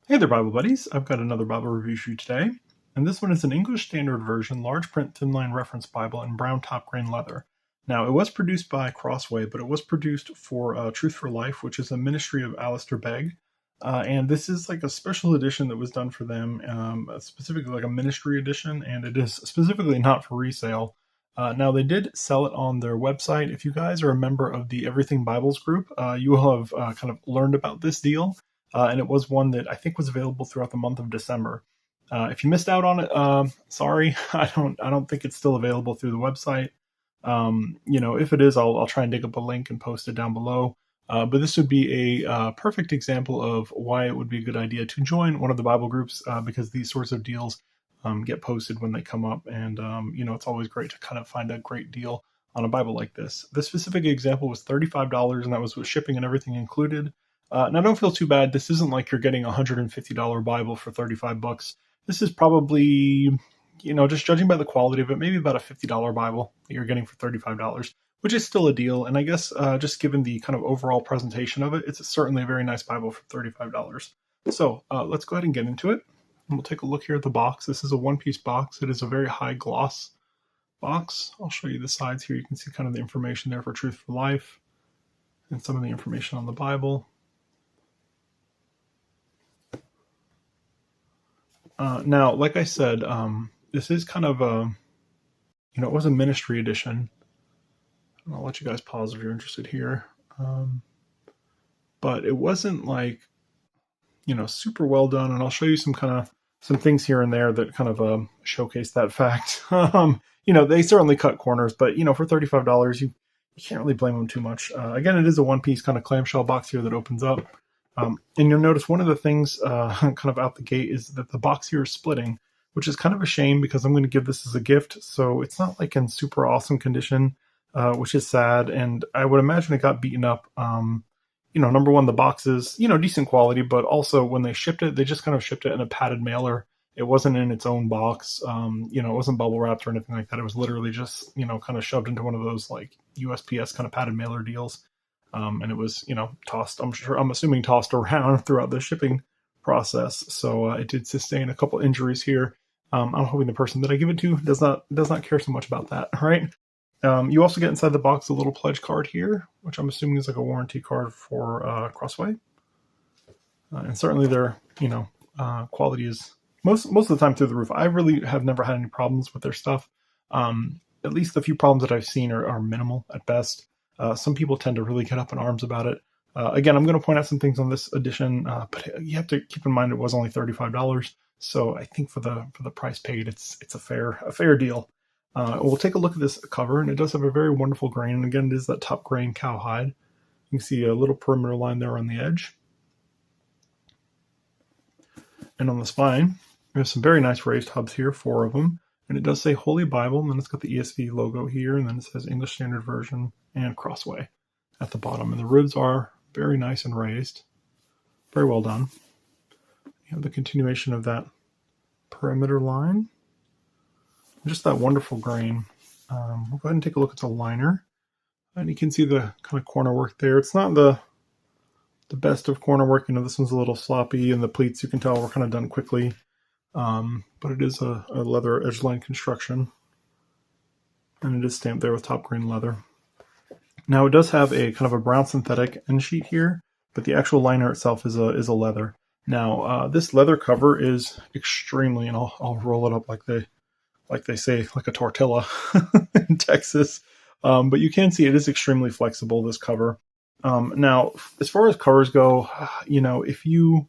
Hey there, Bible buddies. I've got another Bible review for you today, and this one is an English Standard Version, large print, Thinline reference Bible in brown top grain leather. Now, it was produced by Crossway, but it was produced for Truth for Life, which is a ministry of Alistair Begg. And this is like a special edition that was done for them, specifically like a ministry edition, and it is specifically not for resale. Now, they did sell it on their website. If you guys are a member of the Everything Bibles group, you will have kind of learned about this deal. And it was one that I think was available throughout the month of December. If you missed out on it, sorry. I don't think it's still available through the website. If it is, I'll try and dig up a link and post it down below. But this would be a perfect example of why it would be a good idea to join one of the Bible groups, because these sorts of deals get posted when they come up, and it's always great to kind of find a great deal on a Bible like this. This specific example was $35, and that was with shipping and everything included. Now, don't feel too bad. This isn't like you're getting a $150 Bible for 35 bucks. This is probably, just judging by the quality of it, maybe about a $50 Bible that you're getting for $35, which is still a deal. And I guess just given the kind of overall presentation of it, it's certainly a very nice Bible for $35. So let's go ahead and get into it. And we'll take a look here at the box. This is a one-piece box. It is a very high gloss box. I'll show you the sides here. You can see kind of the information there for Truth for Life and some of the information on the Bible. Now, like I said, this is kind of it was a ministry edition. I'll let you guys pause if you're interested here. But it wasn't like, super well done. And I'll show you some things here and there that kind of showcase that fact. They certainly cut corners, but, for $35, you can't really blame them too much. Again, it is a one-piece kind of clamshell box here that opens up. And you'll notice one of the things kind of out the gate is that the box here is splitting, which is kind of a shame because I'm going to give this as a gift. So it's not like in super awesome condition, which is sad. And I would imagine it got beaten up. Number one, the box is, decent quality, but also when they shipped it, they just kind of shipped it in a padded mailer. It wasn't in its own box. It wasn't bubble wrapped or anything like that. It was literally just, kind of shoved into one of those like USPS kind of padded mailer deals. And it was, tossed, I'm assuming tossed around throughout the shipping process. So it did sustain a couple injuries here. I'm hoping the person that I give it to does not care so much about that, right? You also get inside the box a little pledge card here, which I'm assuming is like a warranty card for Crossway. And certainly their, quality is most of the time through the roof. I really have never had any problems with their stuff. At least the few problems that I've seen are minimal at best. Some people tend to really get up in arms about it. Again, I'm going to point out some things on this edition, but you have to keep in mind it was only $35. So I think for the price paid, it's a fair deal. We'll take a look at this cover, and it does have a very wonderful grain. And again, it is that top grain cowhide. You can see a little perimeter line there on the edge. And on the spine, there's some very nice raised hubs here, 4 of them. And it does say Holy Bible, and then it's got the ESV logo here, and then it says English Standard Version and Crossway at the bottom. And the ribs are very nice and raised. Very well done. You have the continuation of that perimeter line. Just that wonderful grain. We'll go ahead and take a look at the liner. And you can see the kind of corner work there. It's not the best of corner work. This one's a little sloppy, and the pleats, you can tell, were kind of done quickly. But it is a leather edge-line construction, and it is stamped there with top grain leather. Now, it does have a kind of a brown synthetic end sheet here, but the actual liner itself is a leather. Now, this leather cover is extremely, and I'll roll it up like they say, like a tortilla in Texas. But you can see it is extremely flexible, this cover. Now, as far as covers go, if you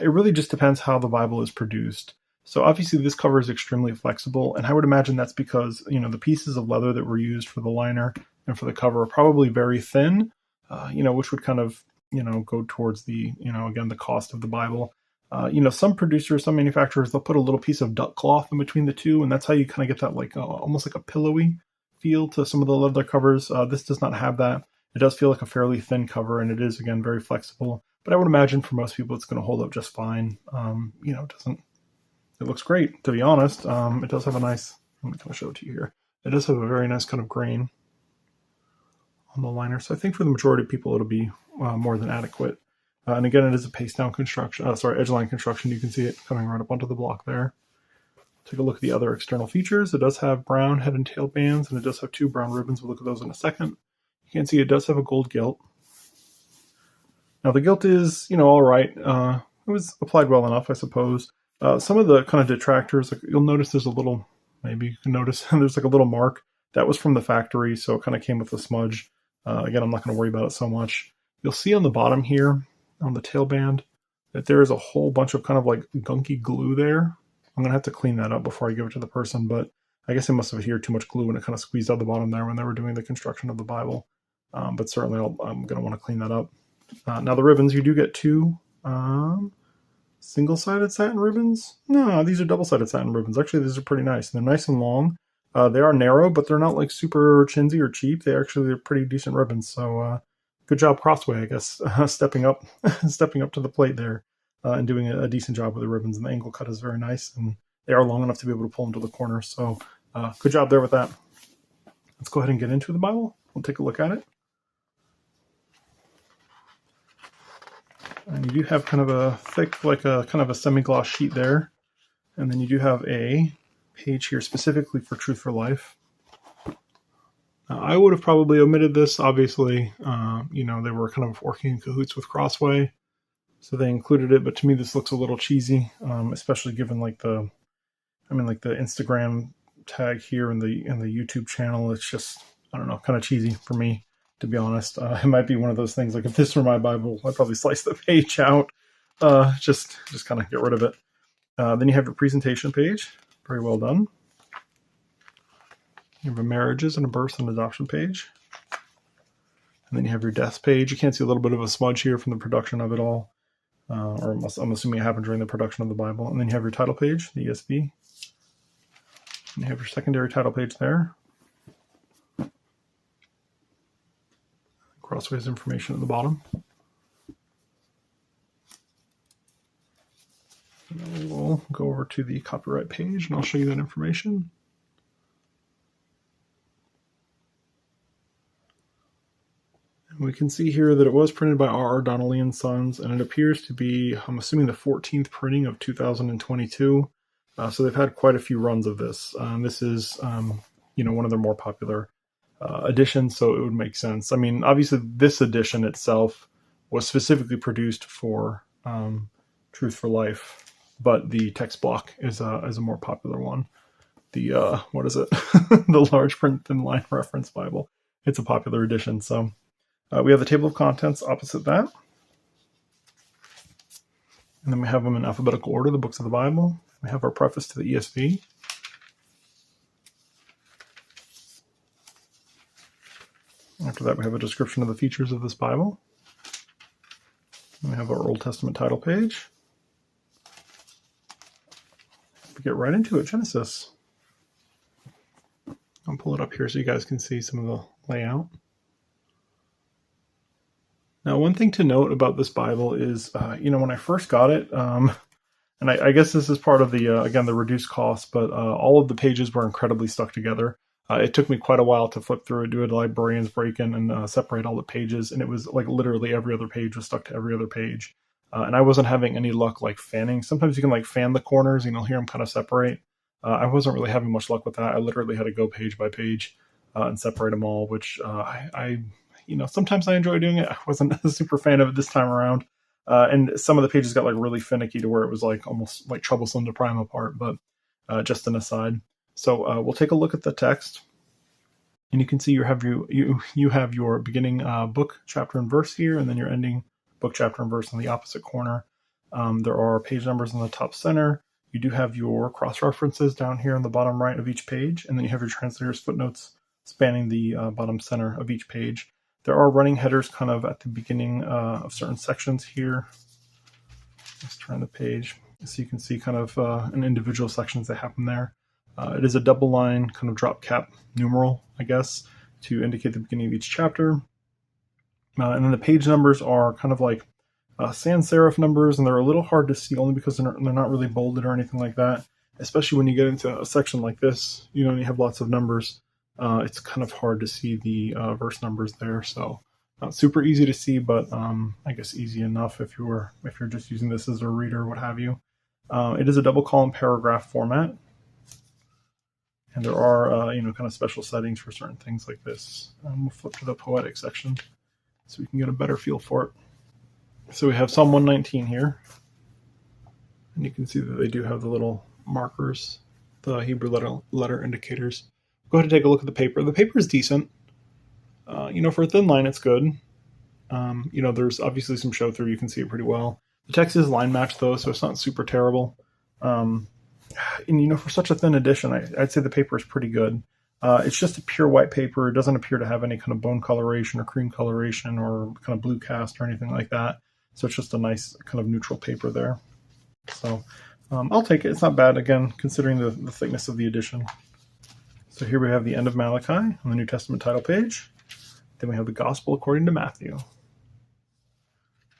it really just depends how the Bible is produced. So obviously this cover is extremely flexible, and I would imagine that's because, the pieces of leather that were used for the liner and for the cover are probably very thin, which would kind of, go towards the, again, the cost of the Bible. Some producers, some manufacturers, they'll put a little piece of duck cloth in between the two, and that's how you kind of get that like almost like a pillowy feel to some of the leather covers. This does not have that. It does feel like a fairly thin cover, and it is, again, very flexible. But I would imagine for most people it's going to hold up just fine. It looks great, to be honest. It does have a nice, I'm going to show it to you here. It does have a very nice kind of grain on the liner. So I think for the majority of people it'll be more than adequate. And again, it is a paste down construction, edgeline construction. You can see it coming right up onto the block there. Take a look at the other external features. It does have brown head and tail bands, and it does have 2 brown ribbons. We'll look at those in a second. You can see it does have a gold gilt. Now the gilt is, all right. It was applied well enough, I suppose. Some of the kind of detractors, you'll notice there's a little, maybe you can notice, there's like a little mark. That was from the factory, so it kind of came with a smudge. Again, I'm not going to worry about it so much. You'll see on the bottom here, on the tail band, that there is a whole bunch of kind of like gunky glue there. I'm going to have to clean that up before I give it to the person, but I guess I must have adhered too much glue and it kind of squeezed out the bottom there when they were doing the construction of the Bible. But certainly I'm going to want to clean that up. Now the ribbons, you do get 2 single-sided satin ribbons. No, these are double-sided satin ribbons. Actually, these are pretty nice. They're nice and long. They are narrow, but they're not like super chintzy or cheap. They're pretty decent ribbons. So good job, Crossway, I guess, stepping up to the plate there and doing a decent job with the ribbons. And the angle cut is very nice, and they are long enough to be able to pull them to the corner. So good job there with that. Let's go ahead and get into the Bible. We'll take a look at it. And you do have kind of a thick, like a kind of a semi-gloss sheet there. And then you do have a page here specifically for Truth for Life. I would have probably omitted this, obviously. They were kind of working in cahoots with Crossway, so they included it. But to me, this looks a little cheesy, especially given like the Instagram tag here and the YouTube channel. It's just, I don't know, kind of cheesy for me, to be honest. It might be one of those things, like if this were my Bible, I'd probably slice the page out, just kind of get rid of it. Then you have your presentation page. Very well done. You have a marriages and a birth and adoption page. And then you have your death page. You can see a little bit of a smudge here from the production of it all. I'm assuming it happened during the production of the Bible. And then you have your title page, the ESV. And you have your secondary title page there. Crossway's information at the bottom. And then we'll go over to the copyright page and I'll show you that information. And we can see here that it was printed by R.R. Donnelly and Sons, and it appears to be, I'm assuming, the 14th printing of 2022. So they've had quite a few runs of this. This is, one of their more popular editions, so it would make sense. I mean, obviously, this edition itself was specifically produced for Truth for Life, but the text block is a more popular one. The what is it? The large print Thinline reference Bible. It's a popular edition. So we have the table of contents opposite that, and then we have them in alphabetical order. The books of the Bible. We have our preface to the ESV. After that, we have a description of the features of this Bible. And we have our Old Testament title page. We get right into it, Genesis. I'll pull it up here so you guys can see some of the layout. Now, one thing to note about this Bible is, when I first got it, and I guess this is part of the, again, the reduced cost, but all of the pages were incredibly stuck together. It took me quite a while to flip through it, do a librarian's break-in, and separate all the pages. And it was like literally every other page was stuck to every other page. And I wasn't having any luck like fanning. Sometimes you can like fan the corners and you'll hear them kind of separate. I wasn't really having much luck with that. I literally had to go page by page and separate them all, which I sometimes I enjoy doing it. I wasn't a super fan of it this time around. And some of the pages got like really finicky to where it was like almost like troublesome to pry them apart, but just an aside. So we'll take a look at the text, and you can see you have your beginning book, chapter, and verse here, and then your ending book, chapter, and verse in the opposite corner. There are page numbers in the top center. You do have your cross references down here in the bottom right of each page, and then you have your translator's footnotes spanning the bottom center of each page. There are running headers kind of at the beginning of certain sections here. Let's turn the page so you can see kind of an individual sections that happen there. It is a double line kind of drop cap numeral, I guess, to indicate the beginning of each chapter. And then the page numbers are kind of like sans serif numbers, and they're a little hard to see only because they're not really bolded or anything like that. Especially when you get into a section like this, you have lots of numbers. It's kind of hard to see the verse numbers there. So Not super easy to see, but I guess easy enough if you're just using this as a reader or what have you. It is a double column paragraph format, and there are kind of special settings for certain things like this. We'll flip to the poetic section so we can get a better feel for it. So we have Psalm 119 here, and you can see that they do have the little markers, the Hebrew letter indicators. Go ahead and take a look at the paper. The paper is decent. For a thin line, it's good. There's obviously some show through. You can see it pretty well. The text is line matched though, so it's not super terrible. And for such a thin edition, I'd say the paper is pretty good. It's just a pure white paper. It doesn't appear to have any kind of bone coloration or cream coloration or kind of blue cast or anything like that. So it's just a nice kind of neutral paper there. So I'll take it. It's not bad, again, considering the thickness of the edition. So here we have the end of Malachi on the New Testament title page. Then we have the Gospel according to Matthew.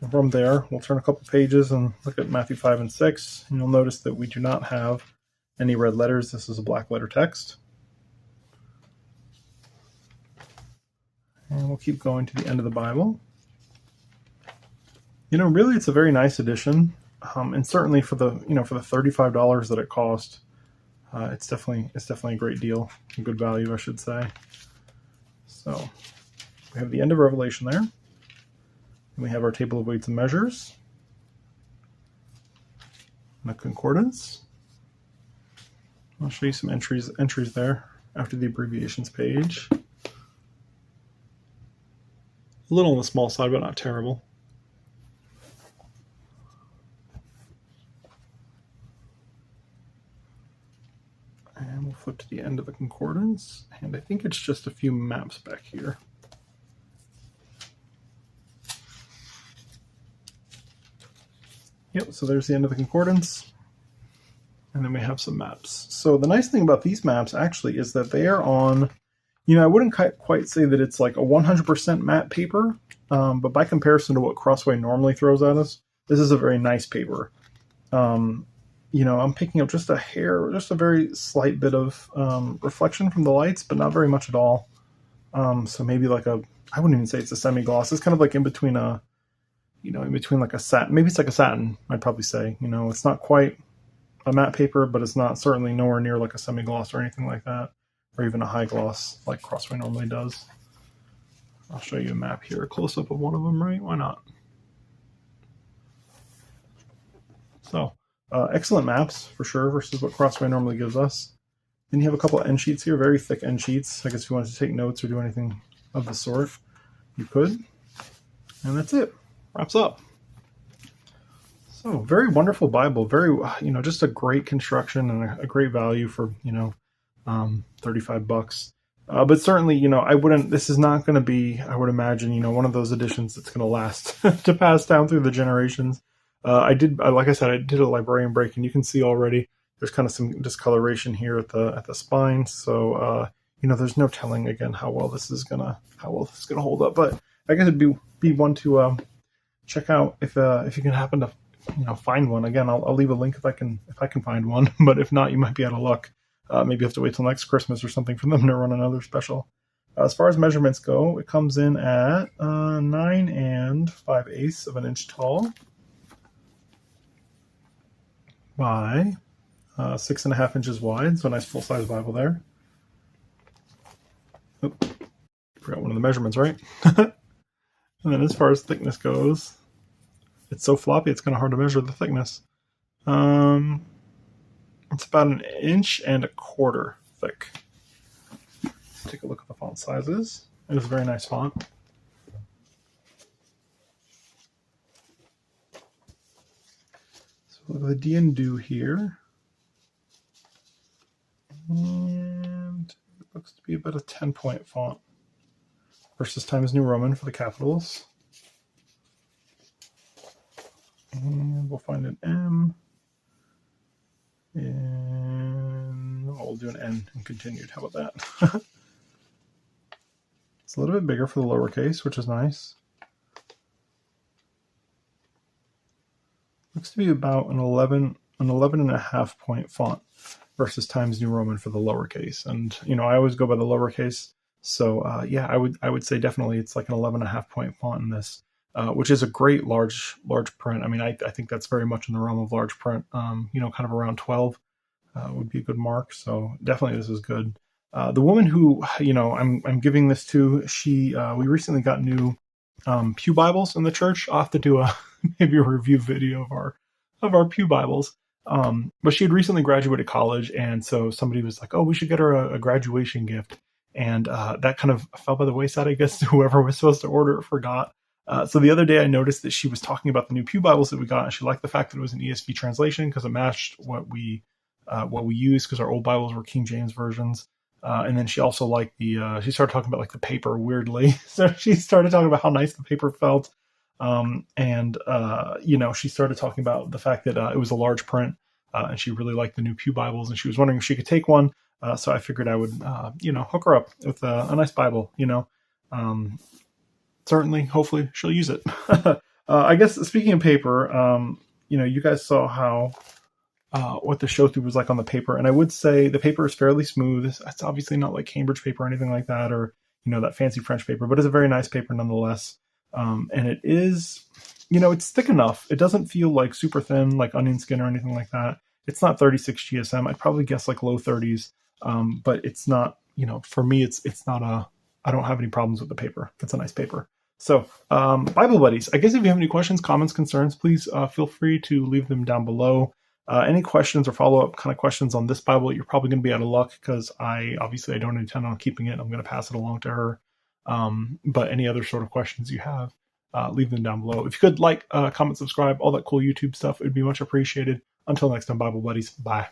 And from there, we'll turn a couple pages and look at Matthew 5 and 6. And you'll notice that we do not have any red letters. This is a black letter text. And we'll keep going to the end of the Bible. Really, it's a very nice edition. And certainly for the $35 that it cost, it's definitely a great deal, a good value, I should say. So we have the end of Revelation there. And we have our table of weights and measures. And the concordance. I'll show you some entries there after the abbreviations page. A little on the small side, but not terrible. And we'll flip to the end of the concordance. And I think it's just a few maps back here. Yep, so there's the end of the concordance. And then we have some maps. So the nice thing about these maps actually is that they are on, I wouldn't quite say that it's like a 100% matte paper, but by comparison to what Crossway normally throws at us, this is a very nice paper. I'm picking up just a very slight bit of reflection from the lights, but not very much at all. So maybe I wouldn't even say it's a semi-gloss. It's kind of like in between like a satin. Maybe it's like a satin, I'd probably say. It's not quite a matte paper, but it's not certainly nowhere near like a semi-gloss or anything like that, or even a high gloss like Crossway normally does. I'll show you a map here, a close-up of one of them, right? Why not? So, excellent maps, for sure, versus what Crossway normally gives us. Then you have a couple of end sheets here, very thick end sheets. I guess if you wanted to take notes or do anything of the sort, you could. And that's it. Wraps up. So, very wonderful Bible. Very, just a great construction and a great value for, $35. But certainly, this is not going to be, I would imagine, one of those editions that's going to last to pass down through the generations. Like I said, I did a librarian break, and you can see already there's kind of some discoloration here at the spine. So, there's no telling again how well this is gonna hold up. But I guess it'd be one to check out if you can happen to find one. Again, I'll leave a link if I can find one. But if not, you might be out of luck. Maybe you have to wait till next Christmas or something for them to run another special. As far as measurements go, it comes in at 9 5/8 of an inch tall by 6.5 inches wide. So a nice full-size Bible there. Oh, forgot one of the measurements, right? And then as far as thickness goes, it's so floppy it's kind of hard to measure the thickness. It's about 1.25 inches thick. Take a look at the font sizes. It is a very nice font. So look at the D and Do here. And it looks to be about a 10-point font versus Times New Roman for the capitals. And we'll find an M. And we'll do an N and continued. How about that? It's a little bit bigger for the lowercase, which is nice. Looks to be about an 11.5 point font versus Times New Roman for the lowercase. And I always go by the lowercase. So yeah, I would say definitely it's like an 11.5 point font in this, which is a great large print. I mean, I think that's very much in the realm of large print. Kind of around 12 would be a good mark. So definitely this is good. The woman who I'm giving this to, we recently got new pew Bibles in the church. I'll have to do maybe a review video of our pew Bibles. But she had recently graduated college, and so somebody was like, "Oh, we should get her a graduation gift." And that kind of fell by the wayside, I guess. Whoever was supposed to order it forgot. So the other day I noticed that she was talking about the new pew Bibles that we got, and she liked the fact that it was an ESV translation because it matched what we use, because our old Bibles were King James versions. And then she also liked she started talking about like the paper weirdly. So she started talking about how nice the paper felt. She started talking about the fact that it was a large print, and she really liked the new pew Bibles, and she was wondering if she could take one. So I figured I would, hook her up with a nice Bible, certainly, hopefully she'll use it. I guess speaking of paper, you guys saw how, what the show through was like on the paper. And I would say the paper is fairly smooth. It's obviously not like Cambridge paper or anything like that, or, that fancy French paper, but it's a very nice paper nonetheless. And it is, it's thick enough. It doesn't feel like super thin, like onion skin or anything like that. It's not 36 GSM. I'd probably guess like low 30s. But it's not, for me, it's not I don't have any problems with the paper. It's a nice paper. So, Bible buddies, I guess if you have any questions, comments, concerns, please feel free to leave them down below. Any questions or follow-up kind of questions on this Bible, you're probably going to be out of luck because I don't intend on keeping it. I'm going to pass it along to her. But any other sort of questions you have, leave them down below. If you could comment, subscribe, all that cool YouTube stuff, it would be much appreciated. Until next time, Bible buddies, bye.